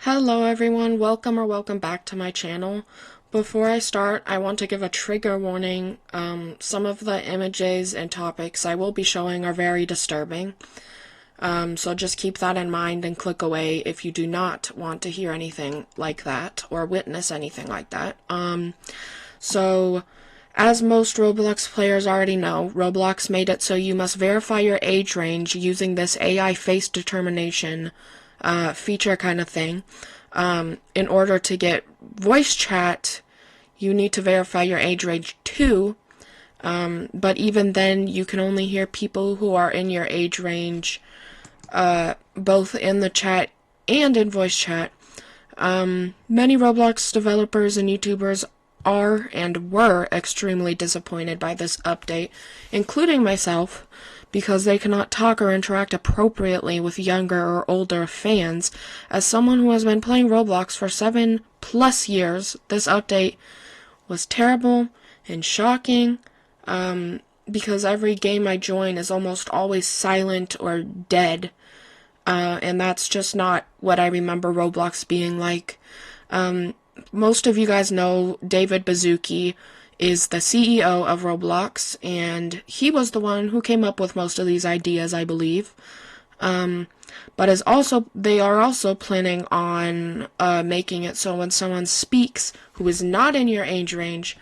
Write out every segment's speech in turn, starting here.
Hello everyone, welcome back to my channel. Before I start, I want to give a trigger warning. Some of the images and topics I will be showing are very disturbing. So just keep that in mind and click away if you do not want to hear anything like that or witness anything like that. So as most Roblox players already know, Roblox made it so you must verify your age range using this AI face determination feature kind of thing. In order to get voice chat, you need to verify your age range too. But even then, you can only hear people who are in your age range, both in the chat and in voice chat. Many Roblox developers and YouTubers are and were extremely disappointed by this update, including myself, because they cannot talk or interact appropriately with younger or older fans. As someone who has been playing Roblox for 7+ years, this update was terrible and shocking, because every game I join is almost always silent or dead, and that's just not what I remember Roblox being like. Most of you guys know David Baszucki is the CEO of Roblox, and he was the one who came up with most of these ideas, I believe. But they are also planning on making it so when someone speaks who is not in your age range,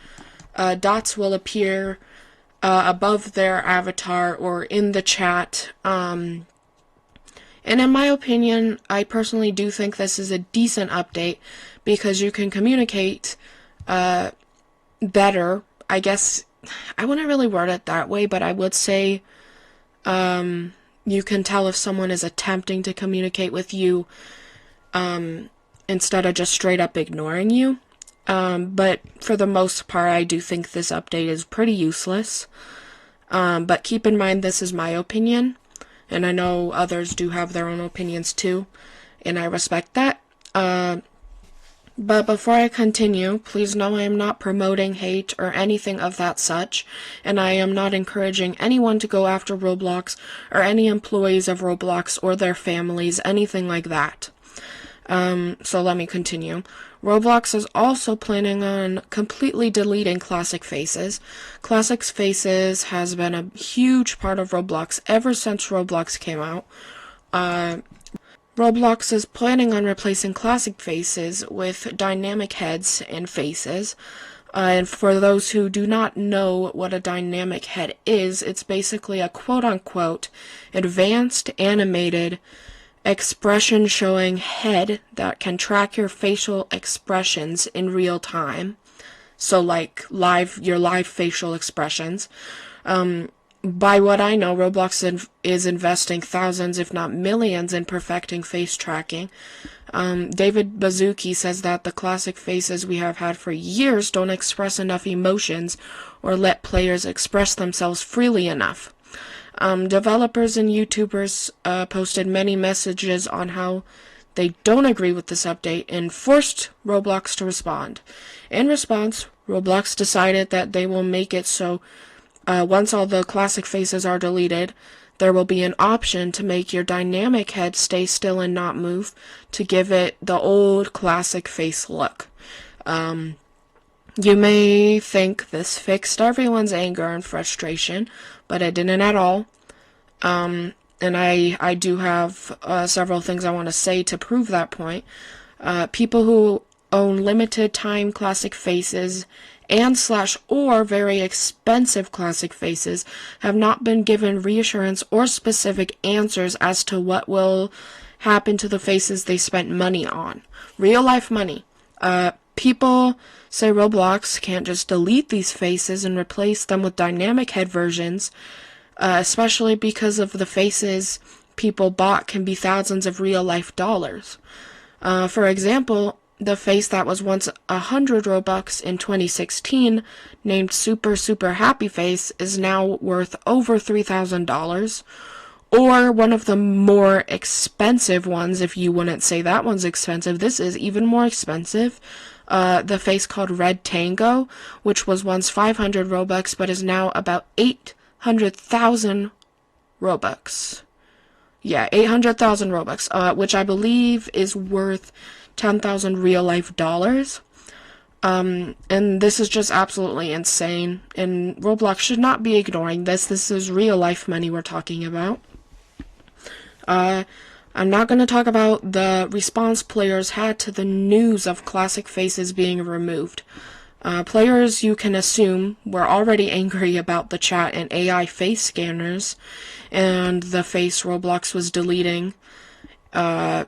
dots will appear above their avatar or in the chat. And in my opinion, I personally do think this is a decent update because you can communicate better. I guess I wouldn't really word it that way, but I would say you can tell if someone is attempting to communicate with you instead of just straight up ignoring you. But for the most part, I do think this update is pretty useless. But keep in mind, this is my opinion, and I know others do have their own opinions too, and I respect that. But before I continue, please know I am not promoting hate or anything of that such, and I am not encouraging anyone to go after Roblox or any employees of Roblox or their families, anything like that. So let me continue. Roblox is also planning on completely deleting Classic Faces. Classic Faces has been a huge part of Roblox ever since Roblox came out. Roblox is planning on replacing classic faces with dynamic heads and faces. And for those who do not know what a dynamic head is, it's basically a quote-unquote advanced animated expression showing head that can track your facial expressions in real time. So like your live facial expressions. By what I know, Roblox is investing thousands, if not millions, in perfecting face tracking. David Baszucki says that the classic faces we have had for years don't express enough emotions or let players express themselves freely enough. Developers and YouTubers posted many messages on how they don't agree with this update and forced Roblox to respond. In response, Roblox decided that they will make it so once all the classic faces are deleted, there will be an option to make your dynamic head stay still and not move to give it the old classic face look. You may think this fixed everyone's anger and frustration, but it didn't at all. And I do have several things I want to say to prove that point. People who own limited time classic faces and/or very expensive classic faces have not been given reassurance or specific answers as to what will happen to the faces they spent money on. Real life money. People say Roblox can't just delete these faces and replace them with dynamic head versions, especially because of the faces people bought can be thousands of real life dollars. For example, the face that was once 100 Robux in 2016, named Super Happy Face, is now worth over $3,000. Or one of the more expensive ones, if you wouldn't say that one's expensive, this is even more expensive. The face called Red Tango, which was once 500 Robux, but is now about 800,000 Robux. Yeah, 800,000 Robux, which I believe is worth 10,000 real life dollars. And this is just absolutely insane, and Roblox should not be ignoring this. This is real life money we're talking about. I'm not going to talk about the response players had to the news of classic faces being removed. Players, you can assume, were already angry about the chat and AI face scanners and the face Roblox was deleting, and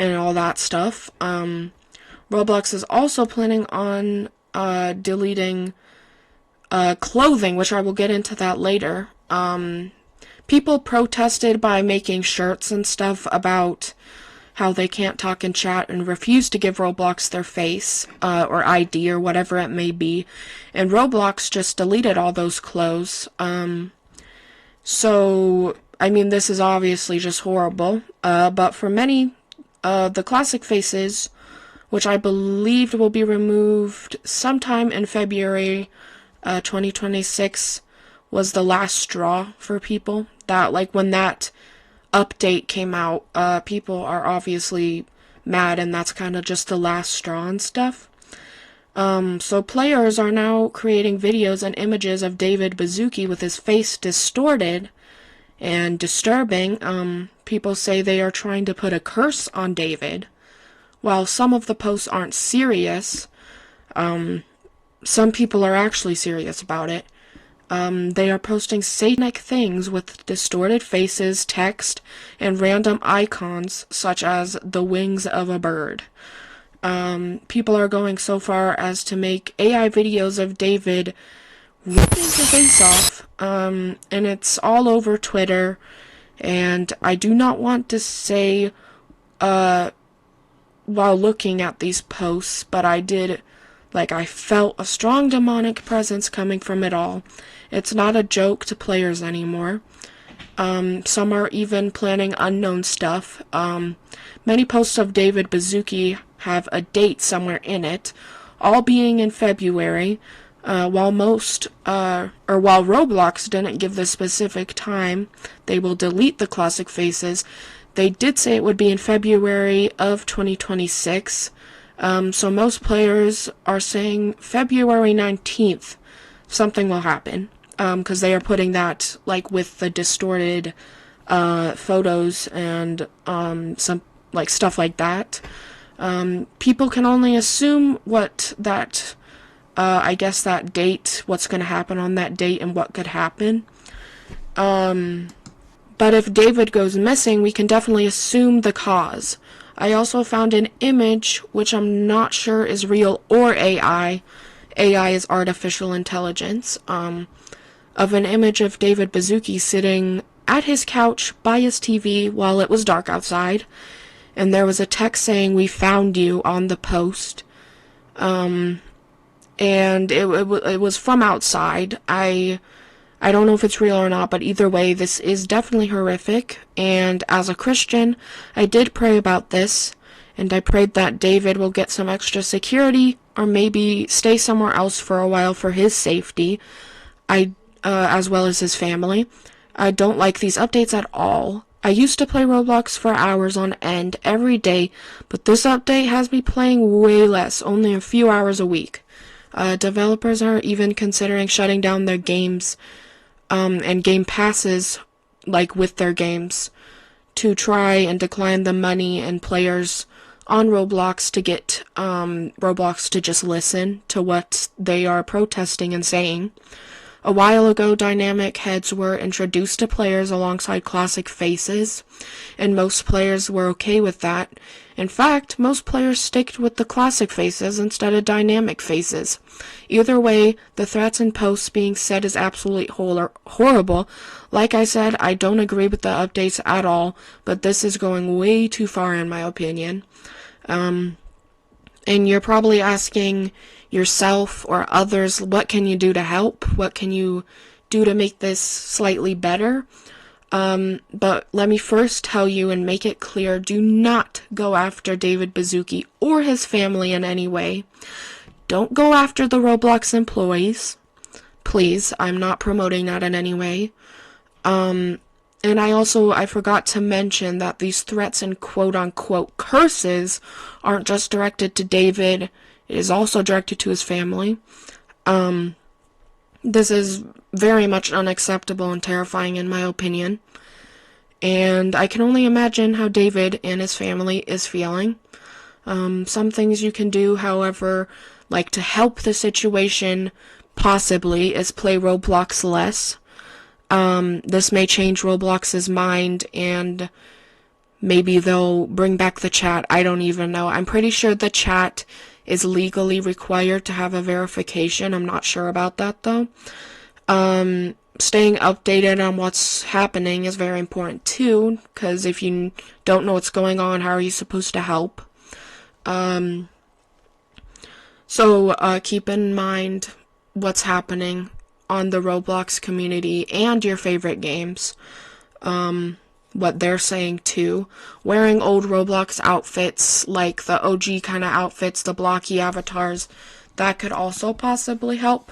all that stuff. Roblox is also planning on deleting clothing, which I will get into that later. People protested by making shirts and stuff about how they can't talk in chat and refuse to give Roblox their face or ID or whatever it may be. And Roblox just deleted all those clothes. So, I mean, this is obviously just horrible. But for many, the classic faces, which I believed will be removed sometime in February 2026, was the last straw for people. That, like, when that update came out, people are obviously mad, and that's kind of just the last straw and stuff. So players are now creating videos and images of David Baszucki with his face distorted and disturbing. People say they are trying to put a curse on David. While some of the posts aren't serious, some people are actually serious about it. They are posting satanic things with distorted faces, text, and random icons, such as the wings of a bird. People are going so far as to make AI videos of David ripping his face off, and it's all over Twitter, and I do not want to say, while looking at these posts, but I felt a strong demonic presence coming from it all. It's not a joke to players anymore. Some are even planning unknown stuff. Many posts of David Baszucki have a date somewhere in it, all being in February, while Roblox didn't give the specific time they will delete the classic faces. They did say it would be in February of 2026, so most players are saying February 19th something will happen, because they are putting that, like, with the distorted photos and some, like, stuff like that. People can only assume what that, I guess that date, what's going to happen on that date and what could happen. But if David goes missing, we can definitely assume the cause. I also found an image, which I'm not sure is real or AI. AI is artificial intelligence, of an image of David Baszucki sitting at his couch by his TV while it was dark outside. And there was a text saying, "We found you," on the post. And it was from outside. I don't know if it's real or not, but either way, this is definitely horrific. And as a Christian, I did pray about this, and I prayed that David will get some extra security, or maybe stay somewhere else for a while for his safety, as well as his family. I don't like these updates at all. I used to play Roblox for hours on end every day, but this update has me playing way less, only a few hours a week. Developers are even considering shutting down their games and game passes, like, with their games, to try and decline the money and players on Roblox to get Roblox to just listen to what they are protesting and saying. A while ago, dynamic heads were introduced to players alongside classic faces, and most players were okay with that. In fact, most players sticked with the classic faces instead of dynamic faces. Either way, the threats and posts being said is absolutely horrible. Like I said, I don't agree with the updates at all, but this is going way too far in my opinion. And you're probably asking yourself or others, what can you do to help? What can you do to make this slightly better? But let me first tell you and make it clear, do not go after David Baszucki or his family in any way. Don't go after the Roblox employees. Please, I'm not promoting that in any way. And I forgot to mention that these threats and quote-unquote curses aren't just directed to David. It is also directed to his family. This is very much unacceptable and terrifying in my opinion. And I can only imagine how David and his family is feeling. Some things you can do, however, like to help the situation possibly, is play Roblox less. This may change Roblox's mind, and maybe they'll bring back the chat. I don't even know. I'm pretty sure the chat is legally required to have a verification. I'm not sure about that, though. Staying updated on what's happening is very important, too, because if you don't know what's going on, how are you supposed to help? So keep in mind what's happening on the Roblox community and your favorite games, what they're saying too. Wearing old Roblox outfits, like the OG kind of outfits, the blocky avatars, that could also possibly help.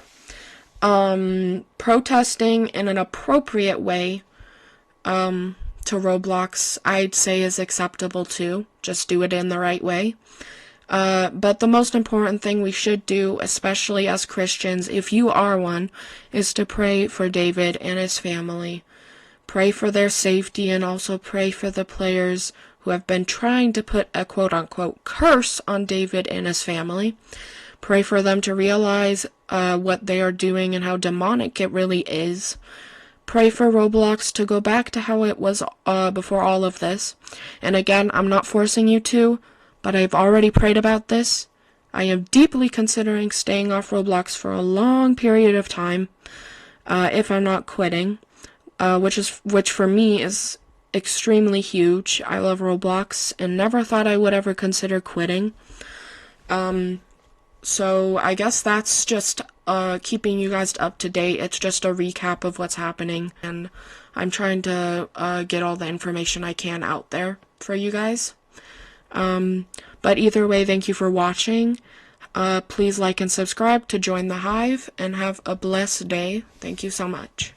Protesting in an appropriate way to Roblox, I'd say, is acceptable too. Just do it in the right way. But the most important thing we should do, especially as Christians, if you are one, is to pray for David and his family. Pray for their safety, and also pray for the players who have been trying to put a quote-unquote curse on David and his family. Pray for them to realize what they are doing and how demonic it really is. Pray for Roblox to go back to how it was before all of this. And again, I'm not forcing you to, but I've already prayed about this. I am deeply considering staying off Roblox for a long period of time, if I'm not quitting, which for me is extremely huge. I love Roblox and never thought I would ever consider quitting. So I guess that's just keeping you guys up to date. It's just a recap of what's happening, and I'm trying to get all the information I can out there for you guys. But either way, thank you for watching. Please like and subscribe to join the hive, and have a blessed day. Thank you so much.